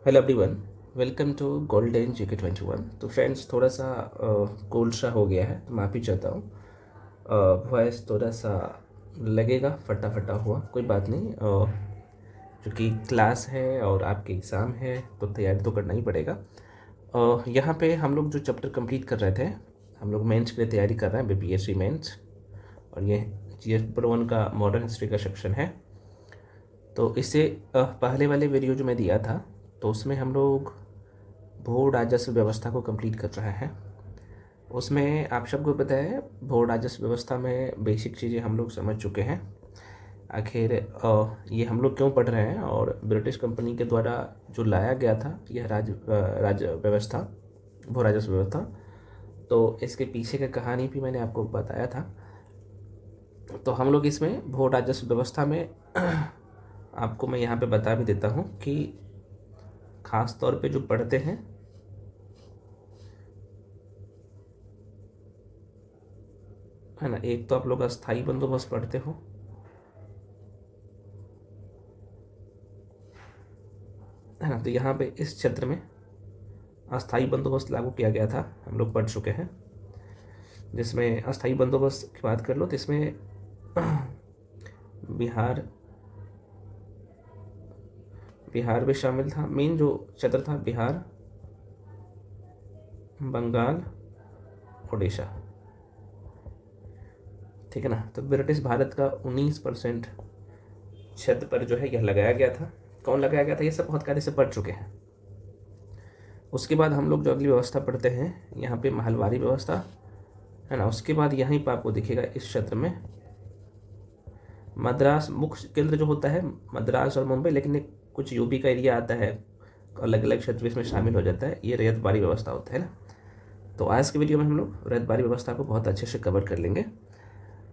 Hello everyone, welcome to golden GK21। तो friends, थोड़ा सा कोल्ड सा हो गया है तो माफ़ी चाहता हूँ। वॉइस थोड़ा सा लगेगा फटा फटा हुआ, कोई बात नहीं। क्योंकि क्लास है और आपके एग्ज़ाम है तो तैयारी तो करना ही पड़ेगा। यहाँ पे हम लोग जो चैप्टर कंप्लीट कर रहे थे, हम लोग मेंस के लिए तैयारी कर रहे हैं, BPSC मेंस। और ये चैप्टर 1 का मॉडर्न हिस्ट्री का सेक्शन है। तो इससे पहले वाले वीडियो जो मैं दिया था तो उसमें हम लोग भू राजस्व व्यवस्था को कंप्लीट कर रहे हैं। उसमें आप सबको पता है, भू राजस्व व्यवस्था में बेसिक चीज़ें हम लोग समझ चुके हैं। आखिर ये हम लोग क्यों पढ़ रहे हैं और ब्रिटिश कंपनी के द्वारा जो लाया गया था यह राज व्यवस्था, भू राजस्व व्यवस्था, तो इसके पीछे की कहानी भी मैंने आपको बताया था। तो हम लोग इसमें भू राजस्व व्यवस्था में आपको मैं यहाँ पे बता भी देता हूँ कि ख़ास तौर पे जो पढ़ते हैं, है ना, एक तो आप लोग अस्थाई बंदोबस्त पढ़ते हो, है ना। तो यहाँ पे इस क्षेत्र में अस्थाई बंदोबस्त लागू किया गया था, हम लोग पढ़ चुके हैं। जिसमें अस्थाई बंदोबस्त की बात कर लो तो इसमें बिहार बिहार भी शामिल था। मेन जो क्षेत्र था बिहार, बंगाल, उड़ीसा, ठीक है ना। तो ब्रिटिश भारत का 19% क्षेत्र पर जो है यह लगाया गया था। कौन लगाया गया था, ये सब बहुत कायदे से पढ़ चुके हैं। उसके बाद हम लोग जो अगली व्यवस्था पढ़ते हैं, यहाँ पे महलवारी व्यवस्था, है ना। उसके बाद यहीं पर आपको दिखेगा इस क्षेत्र में मद्रास मुख्य केंद्र जो होता है, मद्रास और मुंबई, लेकिन एक कुछ यूपी का एरिया आता है, अलग अलग क्षेत्र इसमें शामिल हो जाता है। ये रैयतवाड़ी व्यवस्था होता है ना। तो आज के वीडियो में हम लोग रैयतवाड़ी व्यवस्था को बहुत अच्छे से कवर कर लेंगे।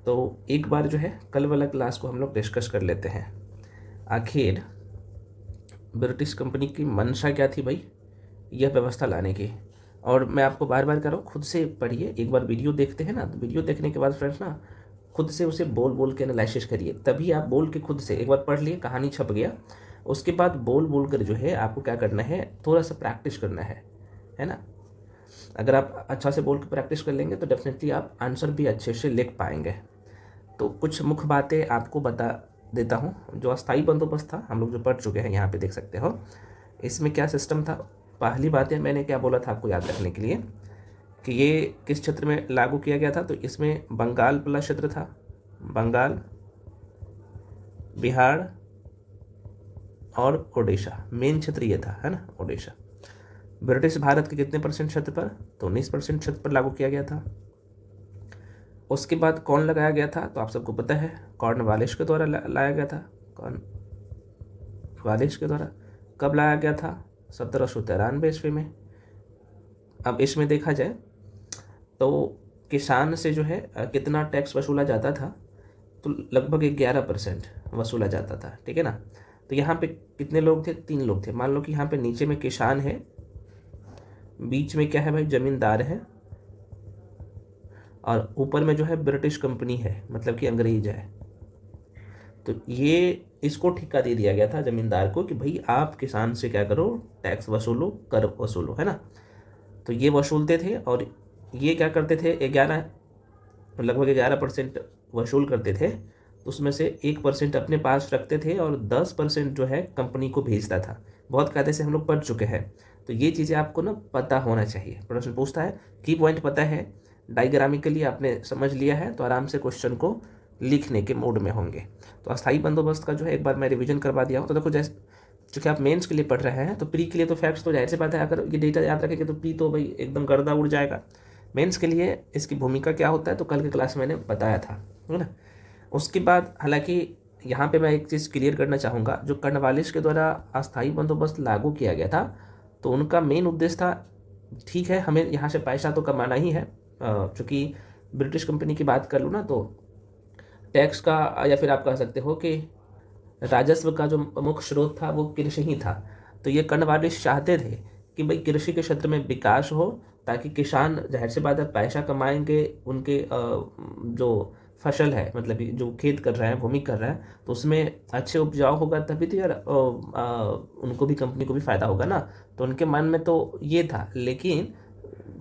तो एक बार जो है कल वाला क्लास को हम लोग डिस्कस कर लेते हैं। आखिर ब्रिटिश कंपनी की मंशा क्या थी भाई, यह व्यवस्था लाने की। और मैं आपको बार बार कह रहा हूँ, खुद से पढ़िए। एक बार वीडियो देखते हैं ना, तो वीडियो देखने के बाद फ्रेंड्स ना खुद से उसे बोल बोल के एनालिसिस करिए। तभी आप बोल के खुद से एक बार पढ़ लिए, कहानी छप गया, उसके बाद बोल बोल कर जो है आपको क्या करना है, थोड़ा सा प्रैक्टिस करना है ना। अगर आप अच्छा से बोल के प्रैक्टिस कर लेंगे तो डेफिनेटली आप आंसर भी अच्छे से लिख पाएंगे। तो कुछ मुख्य बातें आपको बता देता हूँ। जो अस्थाई बंदोबस्त था हम लोग जो पढ़ चुके हैं, यहाँ पे देख सकते हो इसमें क्या सिस्टम था। पहली बात है, मैंने क्या बोला था आपको याद रखने के लिए कि ये किस क्षेत्र में लागू किया गया था। तो इसमें बंगाल वाला क्षेत्र था, बंगाल, बिहार और उड़ीसा, मेन क्षेत्र ये था, है ना, उड़ीसा। ब्रिटिश भारत के कितने परसेंट क्षेत्र पर, तो 19% क्षेत्र पर लागू किया गया था। उसके बाद कौन लगाया गया था, तो आप सबको पता है कॉर्नवालिस के द्वारा लाया गया था। कॉर्नवालिस के द्वारा कब लाया गया था, 1793 ईस्वी में। अब इसमें देखा जाए तो किसान से जो है कितना टैक्स वसूला जाता था, तो लगभग 11% वसूला जाता था, ठीक है ना। तो यहाँ पे कितने लोग थे, 3 लोग थे। मान लो कि यहाँ पे नीचे में किसान है, बीच में क्या है भाई, जमींदार है, और ऊपर में जो है ब्रिटिश कंपनी है, मतलब कि अंग्रेज है। तो ये इसको ठेका दे दिया गया था जमींदार को कि भाई आप किसान से क्या करो, टैक्स वसूलो, कर वसूलो, है ना। तो ये वसूलते थे और ये क्या करते थे, 11 लगभग 11% वसूल करते थे। तो उसमें से 1% अपने पास रखते थे और 10% जो है कंपनी को भेजता था। बहुत कायदे से हम लोग पढ़ चुके हैं। तो ये चीज़ें आपको ना पता होना चाहिए। प्रश्न पूछता है, की पॉइंट पता है, डायग्रामिकली आपने समझ लिया है, तो आराम से क्वेश्चन को लिखने के मूड में होंगे। तो अस्थाई बंदोबस्त का जो है एक बार मैं रिवीजन करवा दिया हूँ। तो देखो, जैसे चूँकि आप मेंस के लिए पढ़ रहे हैं तो प्री के लिए तो फैक्ट्स तो जाहिर सी बात है, अगर ये डेटा याद रखेंगे तो प्री तो भाई एकदम गर्दा उड़ जाएगा। मेंस के लिए इसकी भूमिका क्या होता है तो कल के क्लास में मैंने बताया था, है ना। उसके बाद हालांकि यहाँ पे मैं एक चीज़ क्लियर करना चाहूँगा, जो कॉर्नवालिस के द्वारा अस्थाई बंदोबस्त लागू किया गया था तो उनका मेन उद्देश्य था, ठीक है, हमें यहाँ से पैसा तो कमाना ही है। चूँकि ब्रिटिश कंपनी की बात कर लूँ ना, तो टैक्स का या फिर आप कह सकते हो कि राजस्व का जो मुख्य स्रोत था वो कृषि ही था। तो ये कॉर्नवालिस चाहते थे कि भाई कृषि के क्षेत्र में विकास हो, ताकि किसान जाहिर सी बात है पैसा कमाएंगे, उनके जो फसल है, मतलब जो खेत कर रहा है, भूमि कर रहा है, तो उसमें अच्छे उपजाऊ होगा तभी तो यार उनको भी, कंपनी को भी फ़ायदा होगा ना। तो उनके मन में तो ये था, लेकिन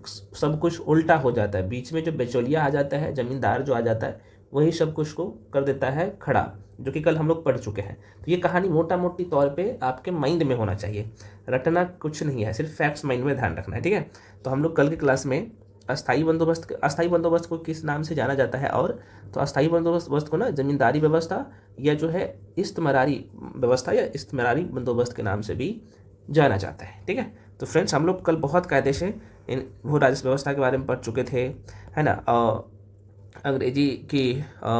सब कुछ उल्टा हो जाता है। बीच में जो बिचौलिया आ जाता है, ज़मींदार जो आ जाता है, वही सब कुछ को कर देता है खड़ा, जो कि कल हम लोग पढ़ चुके हैं। तो ये कहानी मोटा मोटी तौर पे आपके माइंड में होना चाहिए, रटना कुछ नहीं है, सिर्फ फैक्ट्स माइंड में ध्यान रखना है, ठीक है। तो हम लोग कल की क्लास में अस्थाई बंदोबस्त को किस नाम से जाना जाता है, और तो अस्थाई बंदोबस्त को ना जमींदारी व्यवस्था या जो है इस्तेमारी व्यवस्था या इस्तेमारी बंदोबस्त के नाम से भी जाना जाता है, ठीक है। तो फ्रेंड्स, हम लोग कल बहुत कायदे से इन भू राजस्व व्यवस्था के बारे में पढ़ चुके थे, है ना। अंग्रेजी की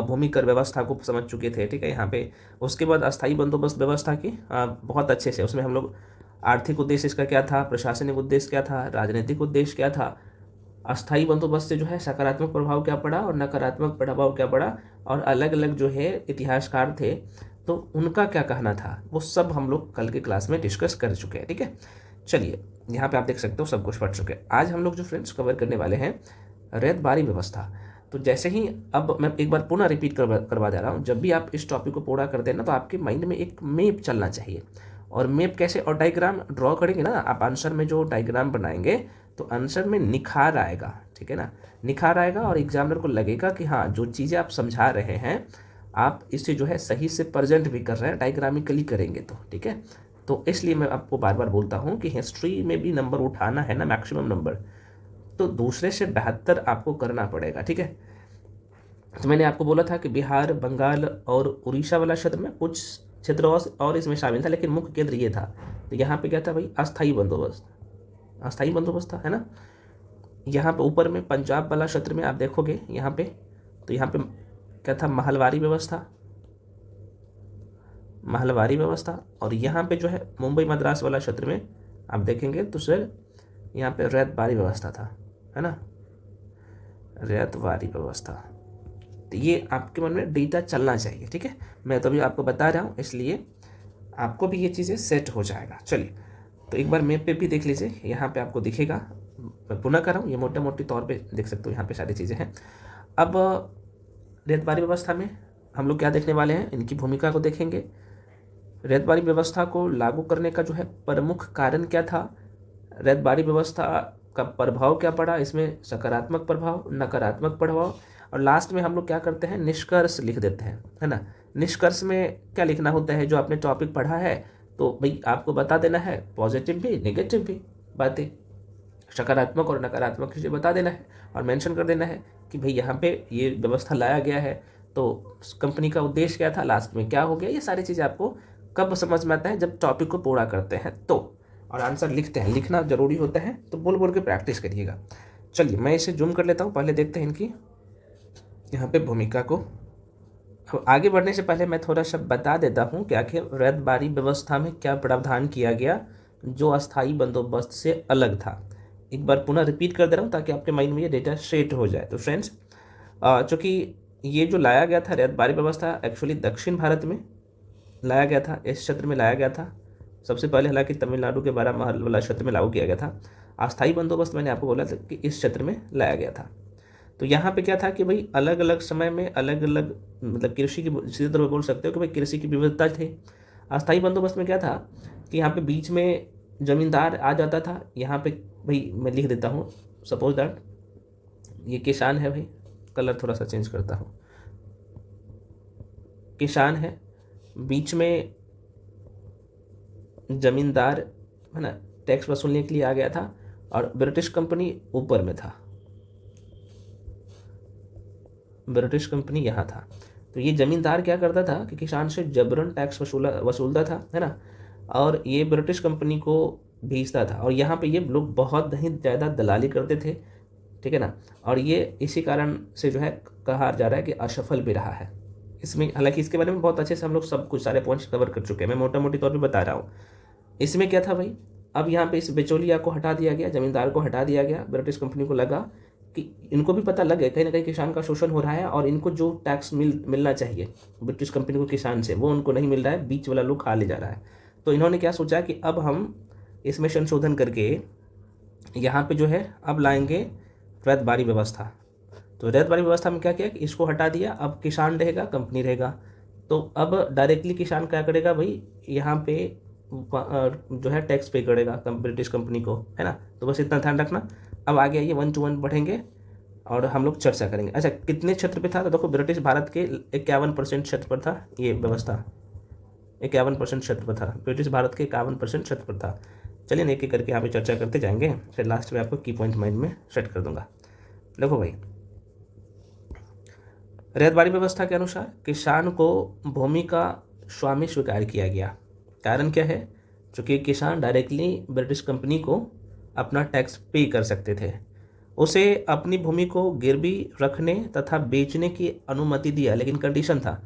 भूमि कर व्यवस्था को समझ चुके थे, ठीक है यहाँ पे। उसके बाद अस्थाई बंदोबस्त व्यवस्था की बहुत अच्छे से, उसमें हम लोग आर्थिक उद्देश्य इसका क्या था, प्रशासनिक उद्देश्य क्या था, राजनीतिक उद्देश्य क्या था, अस्थाई बंदोबस्त से जो है सकारात्मक प्रभाव क्या पड़ा और नकारात्मक प्रभाव क्या पड़ा, और अलग अलग जो है इतिहासकार थे तो उनका क्या कहना था, वो सब हम लोग कल की क्लास में डिस्कस कर चुके हैं, ठीक है। चलिए, यहाँ पे आप देख सकते हो सब कुछ पढ़ चुके हैं। आज हम लोग जो फ्रेंड्स कवर करने वाले हैं रैत बारी व्यवस्था। तो जैसे ही, अब मैं एक बार पुनः रिपीट करवा दे रहा हूँ, जब भी आप इस टॉपिक को पूरा कर देना तो आपके माइंड में एक मैप चलना चाहिए। और मैप कैसे, और डायग्राम ड्रॉ करेंगे ना आप, आंसर में जो डायग्राम बनाएंगे तो आंसर में निखार आएगा, ठीक है ना, निखार आएगा, और एग्जामिनर को लगेगा कि हाँ, जो चीज़ें आप समझा रहे हैं आप इसे जो है सही से प्रेजेंट भी कर रहे हैं, डायग्रामिकली करेंगे तो, ठीक है। तो इसलिए मैं आपको बार बार बोलता हूँ कि हिस्ट्री में भी नंबर उठाना है ना, मैक्सिमम नंबर, तो दूसरे से बेहतर आपको करना पड़ेगा, ठीक है। तो मैंने आपको बोला था कि बिहार, बंगाल और उड़ीसा वाला क्षेत्र में कुछ क्षेत्र और इसमें शामिल था, लेकिन मुख्य केंद्र ये था। तो यहाँ पे क्या था भाई, अस्थाई बंदोबस्त, अस्थाई बंदोबस्त था, है ना। यहाँ पे ऊपर में पंजाब वाला क्षेत्र में आप देखोगे यहाँ पे, तो यहाँ पे क्या था, महलवारी व्यवस्था, महलवारी व्यवस्था। और यहाँ पे जो है मुंबई मद्रास वाला क्षेत्र में आप देखेंगे तो सर यहाँ पे रैतबारी व्यवस्था था, है ना, रैतबारी व्यवस्था। तो ये आपके मन में डेटा चलना चाहिए, ठीक है। मैं तो अभी आपको बता रहा हूँ, इसलिए आपको भी ये चीज़ें सेट हो जाएगा। चलिए, तो एक बार मैप पे भी देख लीजिए, यहाँ पे आपको दिखेगा, मैं पुनः कर रहा हूँ, ये मोटे मोटे तौर पे देख सकते हो, यहाँ पे सारी चीज़ें हैं। अब रैतबारी व्यवस्था में हम लोग क्या देखने वाले हैं, इनकी भूमिका को देखेंगे। रैतबारी व्यवस्था को लागू करने का जो है प्रमुख कारण क्या था, रैतबारी व्यवस्था का प्रभाव क्या पड़ा, इसमें सकारात्मक प्रभाव, नकारात्मक प्रभाव, और लास्ट में हम लोग क्या करते हैं, निष्कर्ष लिख देते हैं, है ना। निष्कर्ष में क्या लिखना होता है, जो आपने टॉपिक पढ़ा है तो भाई आपको बता देना है, पॉजिटिव भी नेगेटिव भी बातें, सकारात्मक और नकारात्मक चीज़ें बता देना है, और मेंशन कर देना है कि भाई यहाँ पे ये व्यवस्था लाया गया है तो कंपनी का उद्देश्य क्या था, लास्ट में क्या हो गया। ये सारी चीज़ें आपको कब समझ में आता है, जब टॉपिक को पूरा करते हैं तो, और आंसर लिखते हैं, लिखना जरूरी होता है, तो बोल बोल के प्रैक्टिस करिएगा। चलिए, मैं इसे जूम कर लेता हूँ, पहले देखते हैं इनकी यहाँ पे भूमिका को। अब आगे बढ़ने से पहले मैं थोड़ा सा बता देता हूँ कि आखिर रैतबारी व्यवस्था में क्या प्रावधान किया गया जो अस्थाई बंदोबस्त से अलग था। एक बार पुनः रिपीट कर दे रहा हूँ ताकि आपके माइंड में ये डेटा सेट हो जाए। तो फ्रेंड्स, चूँकि ये जो लाया गया था रैतबारी व्यवस्था, एक्चुअली दक्षिण भारत में लाया गया था, इस क्षेत्र में लाया गया था सबसे पहले, हालांकि तमिलनाडु के बारामहल वाला क्षेत्र में लागू किया गया था। अस्थाई बंदोबस्त मैंने आपको बोला था कि इस क्षेत्र में लाया गया था। तो यहाँ पे क्या था कि भाई अलग अलग समय में अलग अलग, मतलब कृषि की, सीधे तौर पर बोल सकते हो कि भाई कृषि की विविधता थी। अस्थाई बंदोबस्त में क्या था कि यहाँ पे बीच में जमींदार आ जाता था। यहाँ पे भाई मैं लिख देता हूँ, सपोज दैट ये किसान है, भाई कलर थोड़ा सा चेंज करता हूँ, किसान है, बीच में जमींदार, है ना, टैक्स वसूलने के लिए आ गया था, और ब्रिटिश कंपनी ऊपर में था, ब्रिटिश कंपनी यहाँ था। तो ये जमींदार क्या करता था कि किसान से जबरन टैक्स वसूलता था, है ना, और ये ब्रिटिश कंपनी को भेजता था, और यहाँ पे ये लोग बहुत ही ज़्यादा दलाली करते थे, ठीक है ना। और ये इसी कारण से जो है कहा जा रहा है कि असफल भी रहा है इसमें। हालांकि इसके बारे में बहुत अच्छे से हम लोग सब कुछ सारे पॉइंट्स कवर कर चुके हैं, मैं मोटा मोटी तौर पे बता रहा हूँ। इसमें क्या था भाई, अब यहाँ पे इस बिचौलिया को हटा दिया गया, जमींदार को हटा दिया गया। ब्रिटिश कंपनी को लगा कि इनको भी पता लगे कहीं ना कहीं किसान का शोषण हो रहा है, और इनको जो टैक्स मिलना चाहिए ब्रिटिश कंपनी को किसान से, वो उनको नहीं मिल रहा है, बीच वाला लोग खा ले जा रहा है। तो इन्होंने क्या सोचा कि अब हम इसमें संशोधन करके यहाँ पे जो है अब लाएंगे रैतबारी व्यवस्था। तो रैयत वाली व्यवस्था में क्या किया कि इसको हटा दिया, अब किसान रहेगा, कंपनी रहेगा। तो अब डायरेक्टली किसान क्या करेगा भाई, यहाँ पे जो है टैक्स पे करेगा ब्रिटिश कंपनी को, है ना। तो बस इतना ध्यान रखना। अब आगे आइए 1 to 1 बढ़ेंगे और हम लोग चर्चा करेंगे। अच्छा, कितने क्षेत्र पे था, तो देखो ब्रिटिश भारत के 51% क्षेत्र पर था ये व्यवस्था, 51% क्षेत्र पर था, ब्रिटिश भारत के 51% क्षेत्र पर था। चलिए एक एक करके यहाँ पे चर्चा करते जाएंगे, फिर लास्ट में आपको की पॉइंट माइंड में सेट कर दूंगा। देखो भाई, रैयतवाड़ी व्यवस्था के अनुसार किसान को भूमि का स्वामी स्वीकार किया गया। कारण क्या है, चूँकि किसान डायरेक्टली ब्रिटिश कंपनी को अपना टैक्स पे कर सकते थे, उसे अपनी भूमि को गिरवी रखने तथा बेचने की अनुमति दिया, लेकिन कंडीशन था,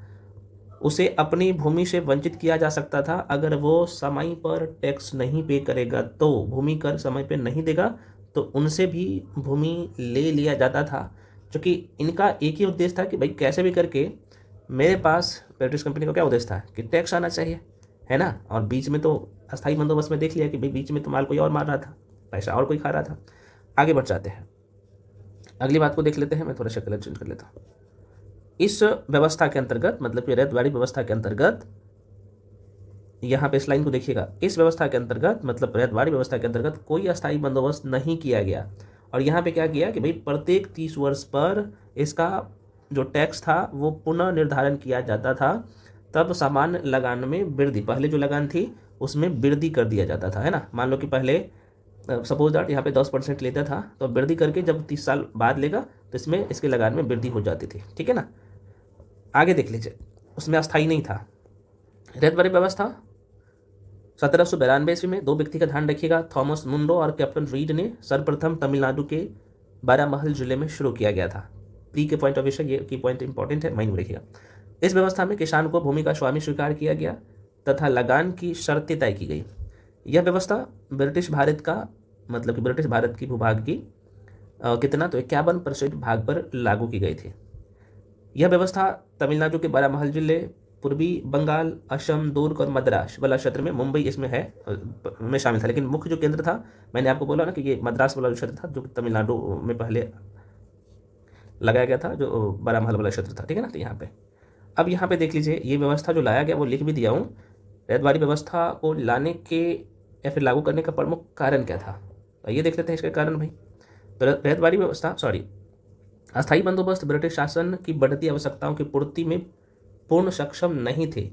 उसे अपनी भूमि से वंचित किया जा सकता था अगर वो समय पर टैक्स नहीं पे करेगा। तो भूमि कर समय पे नहीं देगा तो उनसे भी भूमि ले लिया जाता था, क्योंकि इनका एक ही उद्देश्य था कि भाई कैसे भी करके मेरे पास, ब्रिटिश कंपनी का क्या उद्देश्य था कि टैक्स आना चाहिए, है ना। और बीच में तो अस्थायी बंदोबस्त में देख लिया कि भाई बीच में तो माल कोई और मार रहा था, पैसा और कोई खा रहा था। आगे बढ़ जाते हैं, अगली बात को देख लेते हैं। मैं थोड़ा सा कलर चेंज कर लेता हूँ। इस व्यवस्था के अंतर्गत, मतलब कि रैयतवाड़ी व्यवस्था के अंतर्गत, यहाँ पे इस लाइन को देखिएगा, इस व्यवस्था के अंतर्गत मतलब रैयतवाड़ी व्यवस्था के अंतर्गत कोई अस्थायी बंदोबस्त नहीं किया गया। और यहाँ पे क्या किया कि भाई प्रत्येक 30 वर्ष पर इसका जो टैक्स था वो पुनः निर्धारण किया जाता था। तब सामान्य लगान में वृद्धि, पहले जो लगान थी उसमें वृद्धि कर दिया जाता था, है ना। मान लो कि पहले सपोज दैट यहाँ पे 10% लेता था, तो वृद्धि करके जब 30 साल बाद लेगा तो इसमें इसके लगान में वृद्धि हो जाती थी, ठीक है ना। आगे देख लीजिए, उसमें अस्थायी नहीं था। रैयतवाड़ी व्यवस्था 1792 ईस्वी में 2 व्यक्ति का ध्यान रखिएगा, थॉमस मुंडो और कैप्टन रीड ने सर्वप्रथम तमिलनाडु के बारामहल जिले में शुरू किया गया था। प्री के पॉइंट ऑफ व्यू से ये की पॉइंट इंपॉर्टेंट है, माइंड में रखिएगा। इस व्यवस्था में किसान को भूमि का स्वामी स्वीकार किया गया तथा लगान की शर्तें तय की गई। यह व्यवस्था ब्रिटिश भारत का, मतलब कि ब्रिटिश भारत की भूभाग की कितना, तो 51% भाग पर लागू की गई थी। यह व्यवस्था तमिलनाडु के बारामहल जिले, पूर्वी बंगाल, असम, दुर्ग और मद्रास वाला क्षेत्र में, मुंबई इसमें है में शामिल था, लेकिन मुख्य जो केंद्र था, मैंने आपको बोला ना कि ये मद्रास वाला जो क्षेत्र था, जो तमिलनाडु में पहले लगाया गया था, जो बारामहल वाला क्षेत्र था, ठीक है ना। तो यहाँ पे अब यहाँ पे देख लीजिए, ये व्यवस्था जो लाया गया वो लिख भी दिया हूँ। रैयतवाड़ी व्यवस्था को लाने के या फिर लागू करने का प्रमुख कारण क्या था, तो ये देख लेते हैं इसके कारण भाई। तो रैयतवाड़ी व्यवस्था, अस्थायी बंदोबस्त ब्रिटिश शासन की बढ़ती आवश्यकताओं की पूर्ति में पूर्ण सक्षम नहीं थे।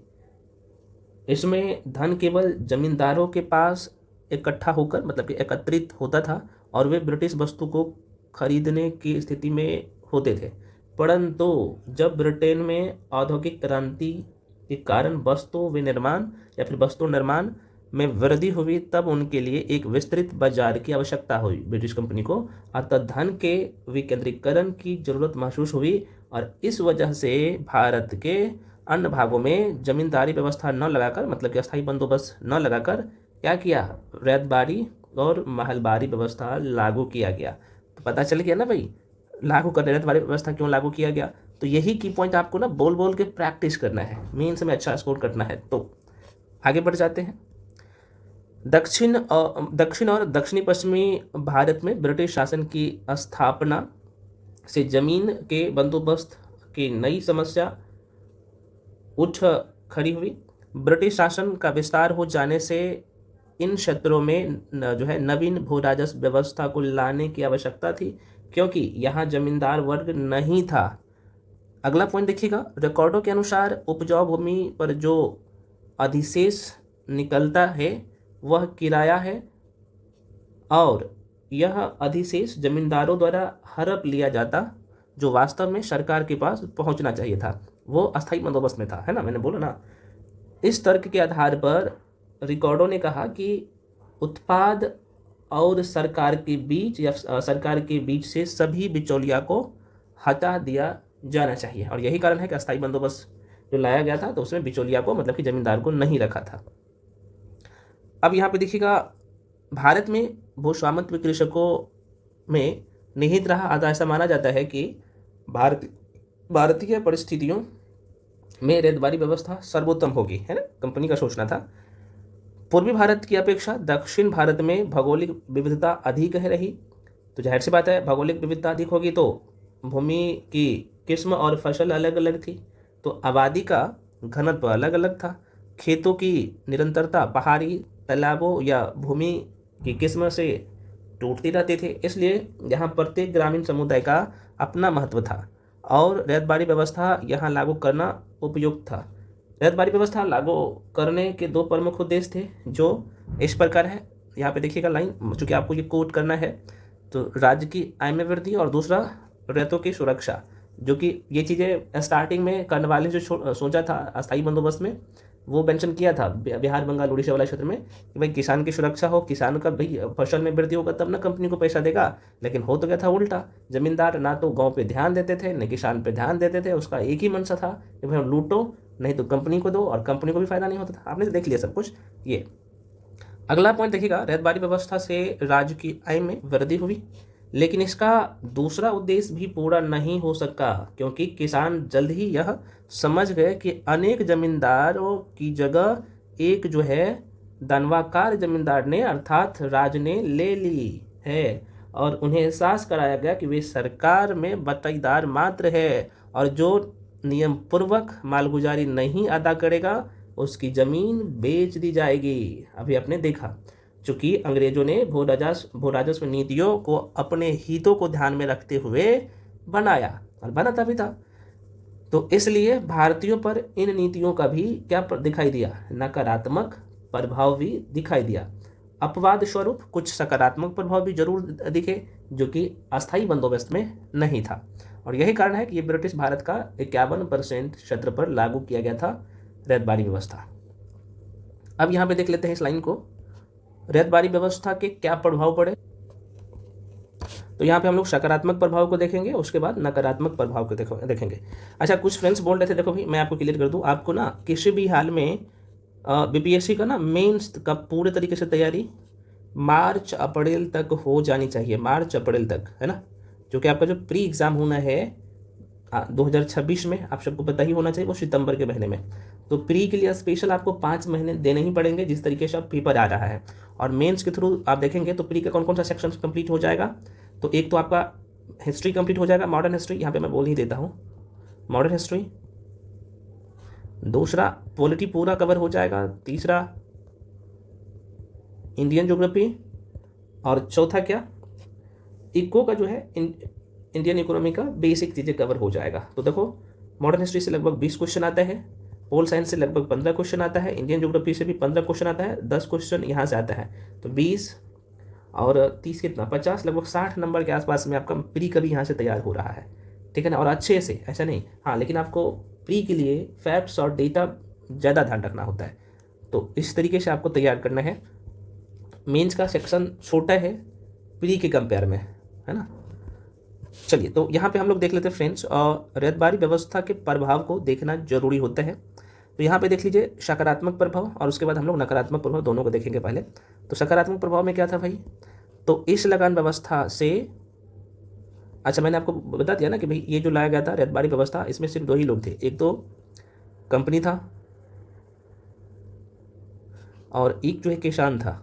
इसमें धन केवल जमींदारों के पास इकट्ठा होकर, मतलब कि एकत्रित होता था और वे ब्रिटिश वस्तु को खरीदने की स्थिति में होते थे। परंतु जब ब्रिटेन में औद्योगिक क्रांति के कारण वस्तु विनिर्माण या फिर वस्तु निर्माण में वृद्धि हुई, तब उनके लिए एक विस्तृत बाजार की आवश्यकता हुई ब्रिटिश कंपनी को, अतः धन के विकेंद्रीकरण की जरूरत महसूस हुई। और इस वजह से भारत के अन्य भागों में जमींदारी व्यवस्था न लगाकर, मतलब कि अस्थायी बंदोबस्त न लगाकर, क्या किया, रैयतवाड़ी और महलबारी व्यवस्था लागू किया गया। तो पता चल गया ना भाई, लागू कर रैयतवाड़ी व्यवस्था क्यों लागू किया गया। तो यही की पॉइंट आपको ना बोल बोल के प्रैक्टिस करना है, मेंस में अच्छा स्कोर करना है। तो आगे बढ़ जाते हैं। दक्षिण और दक्षिणी पश्चिमी भारत में ब्रिटिश शासन की स्थापना से जमीन के बंदोबस्त की नई समस्या उठ खड़ी हुई। ब्रिटिश शासन का विस्तार हो जाने से इन क्षेत्रों में जो है नवीन भू राजस्व व्यवस्था को लाने की आवश्यकता थी, क्योंकि यहाँ जमींदार वर्ग नहीं था। अगला पॉइंट देखिएगा, रिकॉर्डों के अनुसार उपजाऊ भूमि पर जो अधिशेष निकलता है वह किराया है, और यह अधिशेष जमींदारों द्वारा हड़प लिया जाता, जो वास्तव में सरकार के पास पहुंचना चाहिए था। वो अस्थायी बंदोबस्त में था, है ना, मैंने बोला ना। इस तर्क के आधार पर रिकॉर्डों ने कहा कि उत्पाद और सरकार के बीच या सरकार के बीच से सभी बिचौलिया को हटा दिया जाना चाहिए। और यही कारण है कि अस्थायी बंदोबस्त जो लाया गया था तो उसमें बिचौलिया को, मतलब कि जमींदार को नहीं रखा था। अब यहाँ पे देखिएगा, भारत में भूस्वामित्व कृषकों में निहित रहा। आधा ऐसा माना जाता है कि भारतीय परिस्थितियों में रैयतवाड़ी व्यवस्था सर्वोत्तम होगी, है ना, कंपनी का सोचना था। पूर्वी भारत की अपेक्षा दक्षिण भारत में भौगोलिक विविधता अधिक है रही, तो जाहिर सी बात है भौगोलिक विविधता अधिक होगी तो भूमि की किस्म और फसल अलग अलग थी, तो आबादी का घनत्व अलग अलग था, खेतों की निरंतरता पहाड़ी, तालाबों या भूमि की किस्म से टूटती रहती थी, इसलिए यहाँ प्रत्येक ग्रामीण समुदाय का अपना महत्व था और रैयतबाड़ी व्यवस्था यहाँ लागू करना उपयुक्त था। रैयतबाड़ी व्यवस्था लागू करने के दो प्रमुख उद्देश्य थे जो इस प्रकार है, यहाँ पे देखिएगा लाइन, चूंकि आपको ये कोट करना है। तो राज्य की आय में वृद्धि और दूसरा रैयतों की सुरक्षा, जो कि ये चीज़ें स्टार्टिंग में करने वाले जो सोचा था अस्थायी बंदोबस्त में, वो मेंशन किया था बिहार बंगाल उड़ीसा वाला क्षेत्र में कि भाई किसान की सुरक्षा हो, किसान का भाई फसल में वृद्धि होगा तब ना कंपनी को पैसा देगा। लेकिन हो तो क्या था उल्टा, जमींदार ना तो गांव पे ध्यान देते थे न किसान पे ध्यान देते थे, उसका एक ही मंशा था कि भाई लूटो नहीं तो कंपनी को दो, और कंपनी को भी फायदा नहीं होता था। आपने देख लिया सब कुछ। ये अगला पॉइंट देखिएगा, रैयतबाड़ी व्यवस्था से राज्य की आय में वृद्धि हुई, लेकिन इसका दूसरा उद्देश्य भी पूरा नहीं हो सका, क्योंकि किसान जल्द ही यह समझ गए कि अनेक जमींदारों की जगह एक जो है दानवाकार जमींदार ने अर्थात राज ने ले ली है, और उन्हें एहसास कराया गया कि वे सरकार में बटाईदार मात्र है, और जो नियम पूर्वक मालगुजारी नहीं अदा करेगा उसकी जमीन बेच दी जाएगी। अभी आपने देखा, चूंकि अंग्रेजों ने भू राजस्व नीतियों को अपने हितों को ध्यान में रखते हुए बनाया, और बना तभी था, तो इसलिए भारतीयों पर इन नीतियों का भी क्या दिखाई दिया, नकारात्मक प्रभाव भी दिखाई दिया। अपवाद स्वरूप कुछ सकारात्मक प्रभाव भी जरूर दिखे, जो कि अस्थायी बंदोबस्त में नहीं था, और यही कारण है कि ये ब्रिटिश भारत का 51% क्षेत्र पर लागू किया गया था रैयतबाड़ी व्यवस्था। अब यहाँ पे देख लेते हैं इस लाइन को, रैयतबाड़ी व्यवस्था के क्या प्रभाव पड़े। तो यहाँ पे हम लोग सकारात्मक प्रभाव को देखेंगे, उसके बाद नकारात्मक प्रभाव को देखेंगे। अच्छा, कुछ फ्रेंड्स बोल रहे थे, देखो भाई मैं आपको क्लियर कर दूं, आपको ना किसी भी हाल में बीपीएससी का ना मेंस का पूरे तरीके से तैयारी मार्च अप्रैल तक हो जानी चाहिए, मार्च अप्रैल तक, है ना, जो कि आपका जो प्री एग्ज़ाम होना है 2026 में, आप सबको पता ही होना चाहिए, वो सितंबर के महीने में। तो प्री के लिए स्पेशल आपको 5 महीने देने ही पड़ेंगे, जिस तरीके से अब पेपर आ रहा है। और मेंस के थ्रू आप देखेंगे तो प्री का कौन कौन सा सेक्शन कंप्लीट हो जाएगा। तो एक तो आपका हिस्ट्री कंप्लीट हो जाएगा, मॉडर्न हिस्ट्री, यहाँ पे मैं बोल ही देता हूँ, मॉडर्न हिस्ट्री। दूसरा पॉलिटी पूरा कवर हो जाएगा, तीसरा इंडियन ज्योग्राफी, और चौथा क्या, इको का जो है इंडियन इकोनॉमी का बेसिक चीज़ें कवर हो जाएगा। तो देखो मॉडर्न हिस्ट्री से लगभग 20 क्वेश्चन आता है, पोल साइंस से लगभग 15 क्वेश्चन आता है, इंडियन ज्योग्राफी से भी 15 क्वेश्चन आता है, 10 क्वेश्चन यहाँ से आता है, तो 20 और 30 कितना 50, लगभग 60 नंबर के आसपास में आपका प्री का भी यहाँ से तैयार हो रहा है, ठीक है ना, और अच्छे से, ऐसा नहीं, हाँ, लेकिन आपको प्री के लिए फैक्ट्स और डेटा ज़्यादा ध्यान रखना होता है, तो इस तरीके से आपको तैयार करना है। मेंस का सेक्शन छोटा है प्री के कंपेयर में, है ना। चलिए, तो यहाँ पे हम लोग देख लेते हैं फ्रेंड्स, और रैयतबाड़ी व्यवस्था के प्रभाव को देखना जरूरी होता है। तो यहाँ पे देख लीजिए सकारात्मक प्रभाव, और उसके बाद हम लोग नकारात्मक प्रभाव दोनों को देखेंगे पहले। तो सकारात्मक प्रभाव में क्या था भाई, तो इस लगान व्यवस्था से, अच्छा मैंने आपको बता दिया ना कि भाई ये जो लाया गया था रैयतबाड़ी व्यवस्था, इसमें सिर्फ 2 ही लोग थे, एक तो कंपनी था और एक जो है किसान था।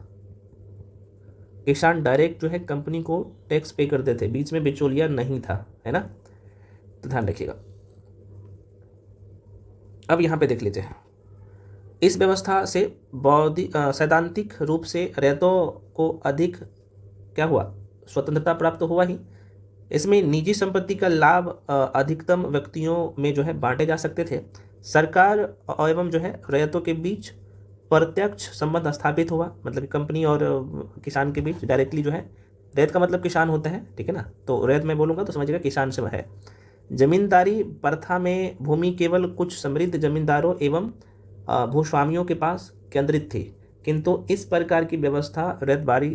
किसान डायरेक्ट जो है कंपनी को टैक्स पे करते थे, बीच में बिचौलिया नहीं था, है ना, तो ध्यान रखिएगा। अब यहाँ पे देख लीजिए, इस व्यवस्था से सैद्धांतिक रूप से रैयतों को अधिक क्या हुआ, स्वतंत्रता प्राप्त हुआ ही। इसमें निजी संपत्ति का लाभ अधिकतम व्यक्तियों में जो है बांटे जा सकते थे। सरकार एवं जो है रैयतों के बीच प्रत्यक्ष संबंध स्थापित हुआ, मतलब कि कंपनी और किसान के बीच डायरेक्टली जो है, रैयत का मतलब किसान होता है, ठीक है ना, तो रैयत मैं बोलूँगा तो समझिएगा किसान से है। जमींदारी प्रथा में भूमि केवल कुछ समृद्ध जमींदारों एवं भूस्वामियों के पास केंद्रित थी, किंतु इस प्रकार की व्यवस्था रैयतबाड़ी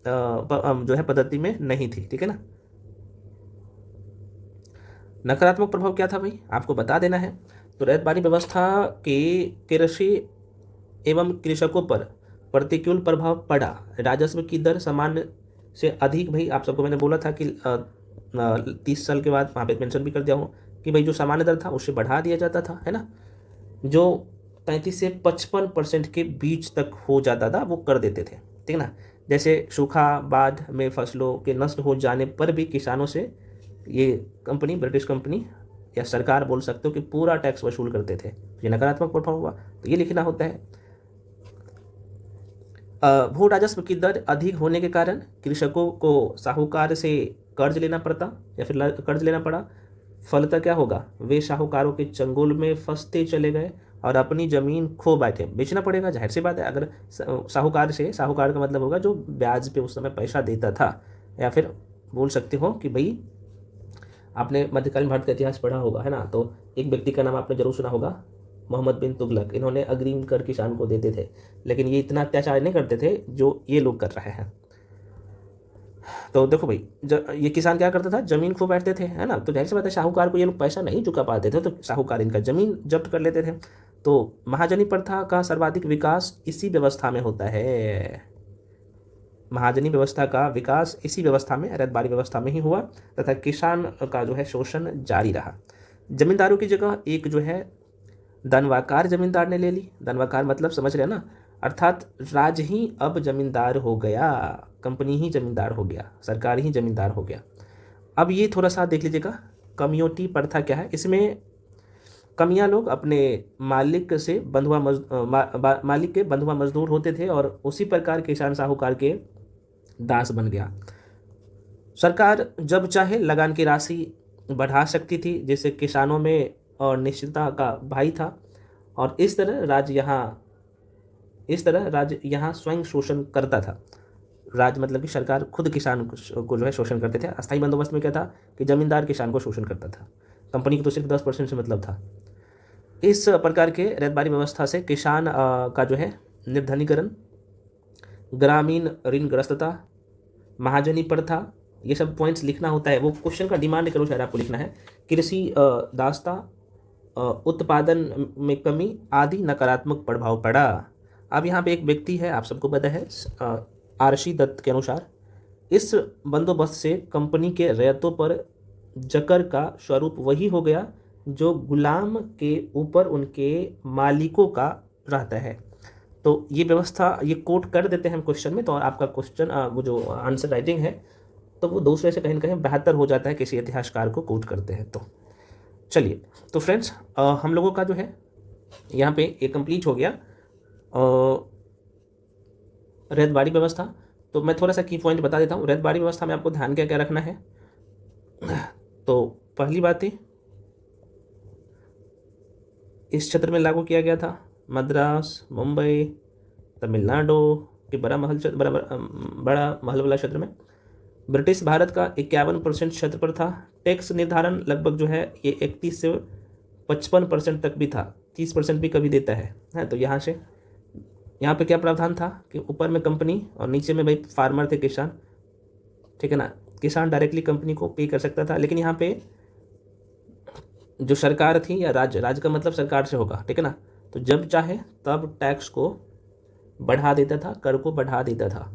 जो है पद्धति में नहीं थी, ठीक है ना। नकारात्मक प्रभाव क्या था भाई, आपको बता देना है। तो रैयतबाड़ी व्यवस्था के कृषि एवं कृषकों पर प्रतिकूल प्रभाव पड़ा। राजस्व की दर सामान्य से अधिक, भाई आप सबको मैंने बोला था कि 30 साल के बाद, वहाँ पे मेंशन भी कर दिया हूँ कि भाई जो सामान्य दर था उससे बढ़ा दिया जाता था, है ना, जो 35 से 55% के बीच तक हो जाता था वो कर देते थे, ठीक है ना। जैसे सूखा, बाढ़ में फसलों के नष्ट हो जाने पर भी किसानों से ये कंपनी, ब्रिटिश कंपनी या सरकार बोल सकते हो कि पूरा टैक्स वसूल करते थे। ये नकारात्मक प्रभाव हुआ, तो ये लिखना होता है। भू राजस्व की दर अधिक होने के कारण कृषकों को साहूकार से कर्ज लेना पड़ता या फिर कर्ज लेना पड़ा। फलतः क्या होगा, वे साहूकारों के चंगुल में फंसते चले गए और अपनी जमीन खो बैठे। बेचना पड़ेगा, जाहिर सी बात है। अगर साहूकार से, साहूकार का मतलब होगा जो ब्याज पे उस समय पैसा देता था, या फिर बोल सकते हो कि भाई आपने मध्यकालीन भारत का इतिहास पढ़ा होगा, है ना, तो एक व्यक्ति का नाम आपने जरूर सुना होगा, मोहम्मद बिन तुगलक। इन्होंने अग्रिम कर किसान को देते थे, लेकिन ये इतना अत्याचार नहीं करते थे जो ये लोग कर रहे हैं। तो देखो भाई, ये किसान क्या करता था, जमीन खो बैठते थे, है ना, तो जाहिर सी बात है साहूकार को ये लोग पैसा नहीं चुका पाते थे, तो साहूकार इनका जमीन जब्त कर लेते थे। तो महाजनी प्रथा का सर्वाधिक विकास इसी व्यवस्था में होता है। महाजनी व्यवस्था का विकास इसी व्यवस्था में, रैयतबाड़ी व्यवस्था में ही हुआ, तथा किसान का जो है शोषण जारी रहा। जमींदारों की जगह एक जो है धनवाकार जमींदार ने ले ली। धनवाकार मतलब समझ रहे हैं ना, अर्थात राज ही अब जमींदार हो गया, कंपनी ही जमींदार हो गया, सरकार ही जमींदार हो गया। अब ये थोड़ा सा देख लीजिएगा, कम्योटी प्रथा क्या है। इसमें कमियां लोग अपने मालिक से मालिक के बंधुआ मजदूर होते थे और उसी प्रकार किसान साहूकार के दास बन गया। सरकार जब चाहे लगान की राशि बढ़ा सकती थी, जिससे किसानों में अनिश्चितता का भय था, और इस तरह राज्य यहाँ स्वयं शोषण करता था। राज्य मतलब कि सरकार खुद किसान को जो है शोषण करते थे। अस्थायी बंदोबस्त में क्या था कि जमींदार किसान को शोषण करता था, कंपनी को तो सिर्फ 10% से मतलब था। इस प्रकार के रैयतबाड़ी व्यवस्था से किसान का जो है निर्धनीकरण, ग्रामीण ऋणग्रस्तता, महाजनी प्रथा, ये सब पॉइंट्स लिखना होता है। वो क्वेश्चन का डिमांड के अनुसार आपको लिखना है। कृषि दासता, उत्पादन में कमी आदि नकारात्मक प्रभाव पड़ा। अब यहाँ पे एक व्यक्ति है, आप सबको पता है, आरसी दत्त के अनुसार इस बंदोबस्त से कंपनी के रैयतों पर जकर का स्वरूप वही हो गया जो गुलाम के ऊपर उनके मालिकों का रहता है। तो ये व्यवस्था, ये कोट कर देते हैं हम क्वेश्चन में, तो आपका क्वेश्चन वो जो आंसर राइटिंग है तो वो दूसरे से कहीं ना कहीं बेहतर हो जाता है किसी इतिहासकार को कोट करते हैं तो। चलिए, तो फ्रेंड्स हम लोगों का जो है यहाँ पे ये कंप्लीट हो गया रैयतबाड़ी व्यवस्था। तो मैं थोड़ा सा की पॉइंट बता देता हूँ। रैयतबाड़ी व्यवस्था में आपको ध्यान क्या क्या रखना है। तो पहली बात है, इस क्षेत्र में लागू किया गया था मद्रास, मुंबई, तमिलनाडु के बड़ा महल वाला क्षेत्र में। ब्रिटिश भारत का 51% क्षेत्र पर था। टैक्स निर्धारण लगभग जो है ये 31 से 55% तक भी था, 30% भी कभी देता है। तो यहाँ पे क्या प्रावधान था कि ऊपर में कंपनी और नीचे में भाई फार्मर थे, किसान, ठीक है ना। किसान डायरेक्टली कंपनी को पे कर सकता था, लेकिन यहाँ पे जो सरकार थी या राज्य का मतलब सरकार से होगा, ठीक है ना, तो जब चाहे तब टैक्स को बढ़ा देता था, कर को बढ़ा देता था।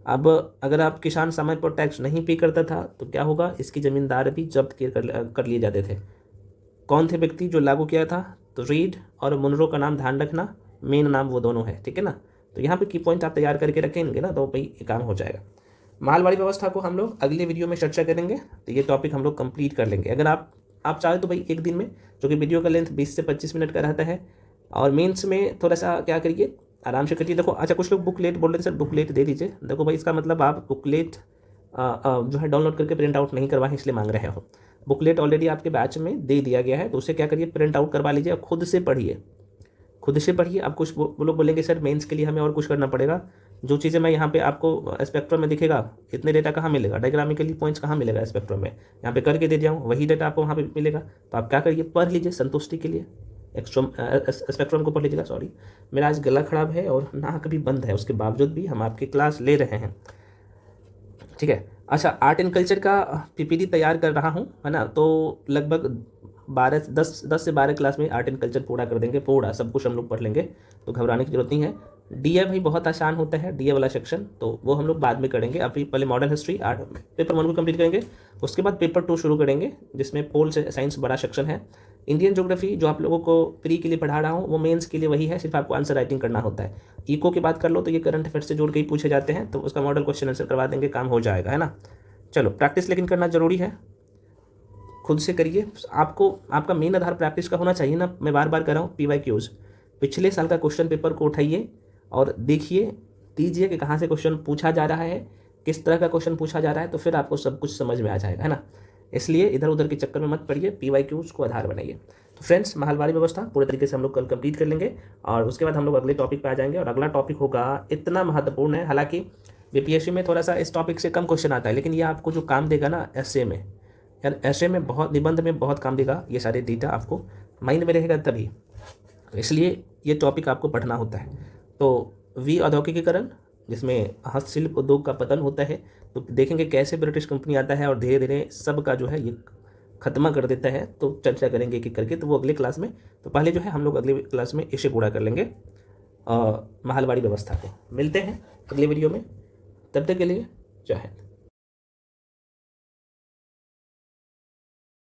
अब अगर आप किसान समय पर टैक्स नहीं पे करता था तो क्या होगा, इसकी ज़मींदार भी जब्त कर लिए जाते थे। कौन थे व्यक्ति जो लागू किया था, तो रीड और मुनरो का नाम ध्यान रखना, मेन नाम वो दोनों है, ठीक है ना। तो यहाँ पे की पॉइंट आप तैयार करके रखेंगे ना तो भाई ये काम हो जाएगा। मालवाड़ी व्यवस्था को हम लोग अगले वीडियो में चर्चा करेंगे, तो ये टॉपिक हम लोग कंप्लीट कर लेंगे। अगर आप चाहे तो भाई एक दिन में, जो कि वीडियो का लेंथ 20 से 25 मिनट का रहता है, और मेंस में थोड़ा सा क्या करिए, आराम से करिए। देखो, अच्छा कुछ लोग बुकलेट बोल रहे थे, सर बुकलेट दे दीजिए। देखो भाई, इसका मतलब आप बुकलेट जो है डाउनलोड करके प्रिंट आउट नहीं करवाएं, इसलिए मांग रहे हो। बुकलेट ऑलरेडी आपके बैच में दे दिया गया है, तो उसे क्या करिए, प्रिंट आउट करवा लीजिए और खुद से पढ़िए, खुद से पढ़िए। आप कुछ वो लोग बोलेंगे सर मेंस के लिए हमें और कुछ करना पड़ेगा। जो चीज़ें मैं यहाँ पे आपको स्पेक्ट्रम में दिखेगा, इतने डेटा कहाँ मिलेगा, डायग्रामिकली पॉइंट्स कहाँ मिलेगा स्पेक्ट्रम में, यहाँ पे करके दे दिया हूँ, वही डेटा आपको वहाँ पे मिलेगा। तो आप क्या करिए, पढ़ लीजिए संतुष्टि के लिए, स्पेक्ट्रम को पढ़ लीजिएगा। सॉरी, मेरा आज गला खराब है और नाक भी बंद है, उसके बावजूद भी हम आपकी क्लास ले रहे हैं, ठीक है। अच्छा, आर्ट एंड कल्चर का पीपीटी तैयार कर रहा हूँ, है ना, तो लगभग 10 से 12 क्लास में आर्ट एंड कल्चर पूरा कर देंगे, पूरा सब कुछ हम लोग पढ़ लेंगे, तो घबराने की जरूरत नहीं है। डीए भाई बहुत आसान होता है, डीए वाला सेक्शन, तो वो हम लोग बाद में करेंगे। अभी पहले मॉडर्न हिस्ट्री आर्ट पेपर 1 को कंप्लीट करेंगे, उसके बाद पेपर 2 शुरू करेंगे, जिसमें पोल साइंस बड़ा सेक्शन है। इंडियन ज्योग्राफी जो आप लोगों को प्री के लिए पढ़ा रहा हूँ, वो मेंस के लिए वही है, सिर्फ आपको आंसर राइटिंग करना होता है। इको की बात कर लो तो ये करंट अफेयर से जोड़ के ही पूछे जाते हैं, तो उसका मॉडल क्वेश्चन आंसर करवा देंगे, काम हो जाएगा, है ना। चलो, प्रैक्टिस लेकिन करना जरूरी है। खुद से करिए। आपको आपका मेन आधार प्रैक्टिस का होना चाहिए ना, मैं बार बार कर रहा हूँ PYQs। पिछले साल का क्वेश्चन पेपर को उठाइए और देखिए, दीजिए कि कहाँ से क्वेश्चन पूछा जा रहा है, किस तरह का क्वेश्चन पूछा जा रहा है, तो फिर आपको सब कुछ समझ में आ जाएगा, है ना। इसलिए इधर उधर के चक्कर में मत पड़िए, PYQs को आधार बनाइए। तो फ्रेंड्स, महलबारी व्यवस्था पूरे तरीके से हम लोग कल कंप्लीट कर लेंगे और उसके बाद हम लोग अगले टॉपिक पे आ जाएंगे। और अगला टॉपिक होगा, इतना महत्वपूर्ण है, हालांकि BPSC में थोड़ा सा इस टॉपिक से कम क्वेश्चन आता है, लेकिन ये आपको जो काम देगा ना एसए में, यार एसए में बहुत, निबंध में बहुत काम देगा। ये सारे डेटा आपको माइंड में रहेगा तभी, तो इसलिए ये टॉपिक आपको पढ़ना होता है। तो औद्योगिकीकरण, जिसमें हस्तशिल्प उद्योग का पतन होता है, तो देखेंगे कैसे ब्रिटिश कंपनी आता है और धीरे धीरे सब का जो है ये खत्म कर देता है। तो चर्चा करेंगे कि करके, तो वो अगले क्लास में। तो पहले जो है हम लोग अगले क्लास में इसे पूरा कर लेंगे महलबारी व्यवस्था को। मिलते हैं अगले वीडियो में, तब तक के लिए जय हिंद।